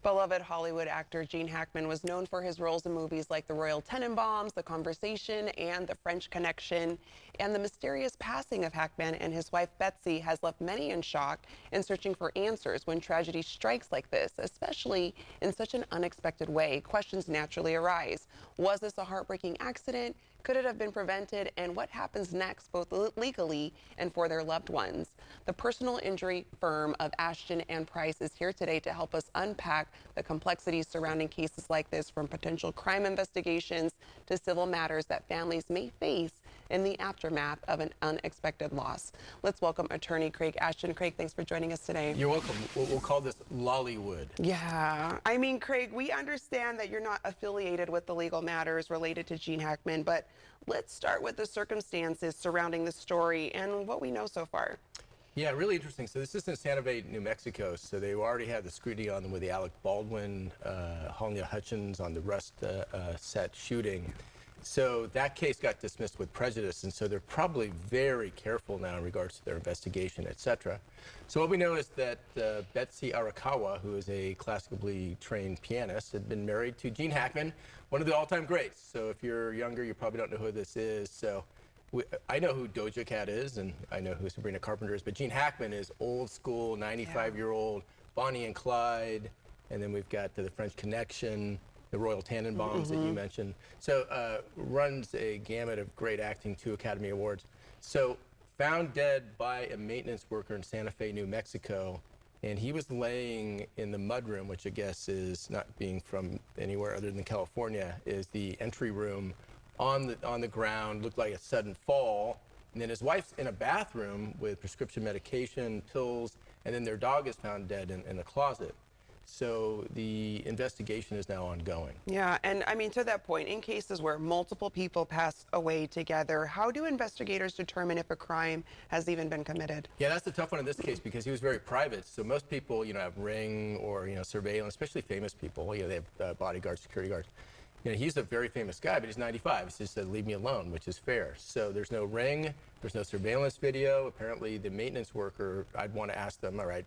Beloved Hollywood actor Gene Hackman was known for his roles in movies like The Royal Tenenbaums, The Conversation, and The French Connection. And the mysterious passing of Hackman and his wife Betsy has left many in shock and searching for answers when tragedy strikes like this, especially in such an unexpected way. Questions naturally arise. Was this a heartbreaking accident? Could it have been prevented? And what happens next, both legally and for their loved ones? The personal injury firm of Ashton and Price is here today to help us unpack the complexities surrounding cases like this, from potential crime investigations to civil matters that families may face in the aftermath of an unexpected loss. Let's welcome attorney Craig Ashton. Craig, thanks for joining us today. You're welcome. We'll call this Lollywood. Yeah, I mean, Craig, we understand that you're not affiliated with the legal matters related to Gene Hackman, but let's start with the circumstances surrounding the story and what we know so far. Yeah, really interesting. So this is in Santa Fe, New Mexico. So they already had the scrutiny on them with the Alec Baldwin, Halyna Hutchins on the Rust set shooting. So that case got dismissed with prejudice, and so they're probably very careful now in regards to their investigation, etc. So what we know is that Betsy Arakawa, who is a classically trained pianist, had been married to Gene Hackman, one of the all-time greats. So if you're younger, you probably don't know who this is. So I know who Doja Cat is, and I know who Sabrina Carpenter is, but Gene Hackman is old school, 95-year-old, Bonnie and Clyde, and then we've got the French Connection, the Royal Tenenbaums that you mentioned. So runs a gamut of great acting, 2 Academy Awards. So found dead by a maintenance worker in Santa Fe, New Mexico, and he was laying in the mudroom, which I guess is, not being from anywhere other than California, is the entry room on the ground. Looked like a sudden fall. And then his wife's in a bathroom with prescription medication, pills, and then their dog is found dead in a closet. So the investigation is now ongoing. Yeah, and I mean, to that point, in cases where multiple people pass away together, how do investigators determine if a crime has even been committed? Yeah, that's the tough one in this case because he was very private. So most people, have ring or, surveillance, especially famous people. They have bodyguards, security guards. He's a very famous guy, but he's 95. He just said, leave me alone, which is fair. So there's no ring, there's no surveillance video. Apparently the maintenance worker, I'd want to ask them, all right,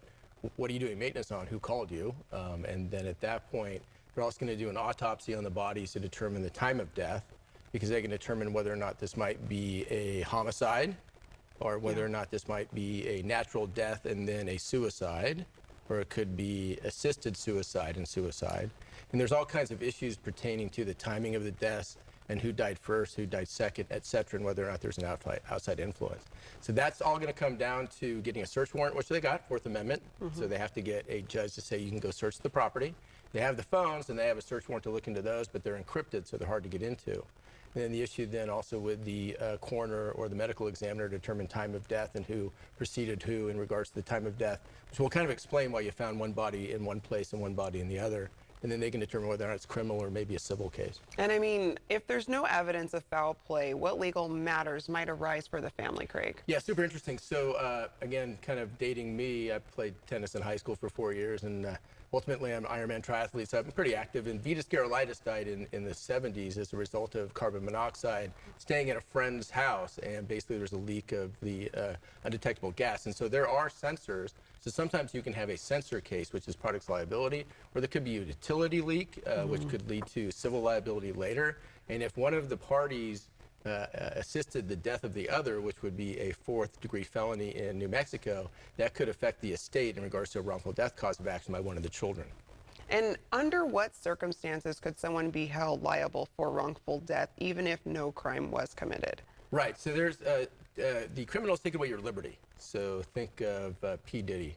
what are you doing maintenance on? Who called you? And then at that point, they're also going to do an autopsy on the bodies to determine the time of death, because they can determine whether or not this might be a homicide or whether or not this might be a natural death and then a suicide, or it could be assisted suicide and suicide. And there's all kinds of issues pertaining to the timing of the deaths and who died first, who died second, et cetera, and whether or not there's an outside influence. So that's all going to come down to getting a search warrant, which they got, Fourth Amendment. So they have to get a judge to say you can go search the property. They have the phones, and they have a search warrant to look into those, but they're encrypted, so they're hard to get into. And then the issue then also with the coroner or the medical examiner to determine time of death and who preceded who in regards to the time of death, which will kind of explain why you found one body in one place and one body in the other. And then they can determine whether or not it's criminal or maybe a civil case. And I mean, if there's no evidence of foul play, what legal matters might arise for the family, Craig? Yeah, super interesting. So again, kind of dating me, I played tennis in high school for 4 years, and ultimately I'm an Ironman triathlete, so I'm pretty active. And Vitas Gerulaitis died in the 70s as a result of carbon monoxide, staying at a friend's house, and basically there's a leak of the undetectable gas. And so there are sensors. So sometimes you can have a sensor case, which is products liability, or there could be a utility leak, which could lead to civil liability later. And if one of the parties assisted the death of the other, which would be a 4th-degree felony in New Mexico, that could affect the estate in regards to a wrongful death cause of action by one of the children. And under what circumstances could someone be held liable for wrongful death, even if no crime was committed? Right. So there's the criminals take away your liberty. So think of P. Diddy,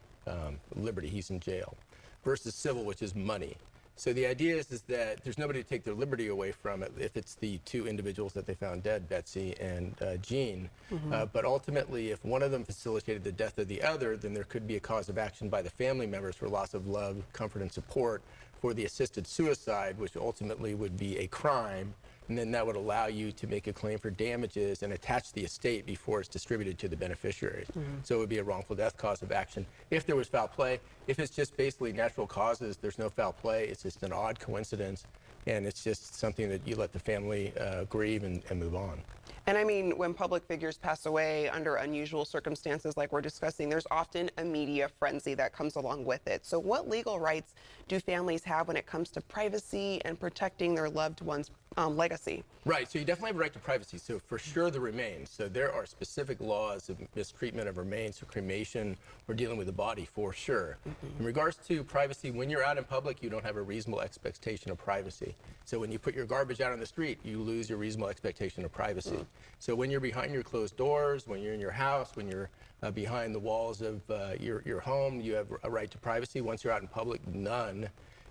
liberty, he's in jail, versus civil, which is money. So the idea is that there's nobody to take their liberty away from it if it's the 2 individuals that they found dead, Betsy and Gene. But ultimately, if one of them facilitated the death of the other, then there could be a cause of action by the family members for loss of love, comfort, and support for the assisted suicide, which ultimately would be a crime. And then that would allow you to make a claim for damages and attach the estate before it's distributed to the beneficiaries. So it would be a wrongful death cause of action if there was foul play. If it's just basically natural causes, there's no foul play, it's just an odd coincidence, and it's just something that you let the family grieve and move on. And I mean, when public figures pass away under unusual circumstances like we're discussing, there's often a media frenzy that comes along with it. So what legal rights do families have when it comes to privacy and protecting their loved ones' legacy? Right, so you definitely have a right to privacy. So for sure the remains. So there are specific laws of mistreatment of remains, so cremation, we're dealing with the body for sure. In regards to privacy, when you're out in public, you don't have a reasonable expectation of privacy. So when you put your garbage out on the street, you lose your reasonable expectation of privacy. So when you're behind your closed doors, when you're in your house, when you're behind the walls of your home, you have a right to privacy. Once you're out in public, none.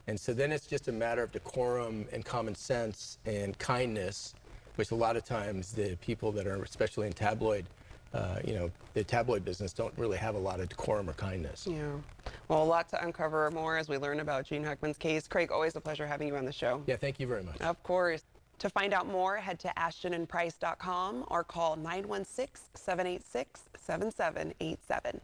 And so then it's just a matter of decorum and common sense and kindness, which a lot of times the people that are especially in tabloid, the tabloid business don't really have a lot of decorum or kindness. Yeah. Well, a lot to uncover more as we learn about Gene Hackman's case. Craig, always a pleasure having you on the show. Yeah, thank you very much. Of course. To find out more, head to ashtonandprice.com or call 916-786-7787.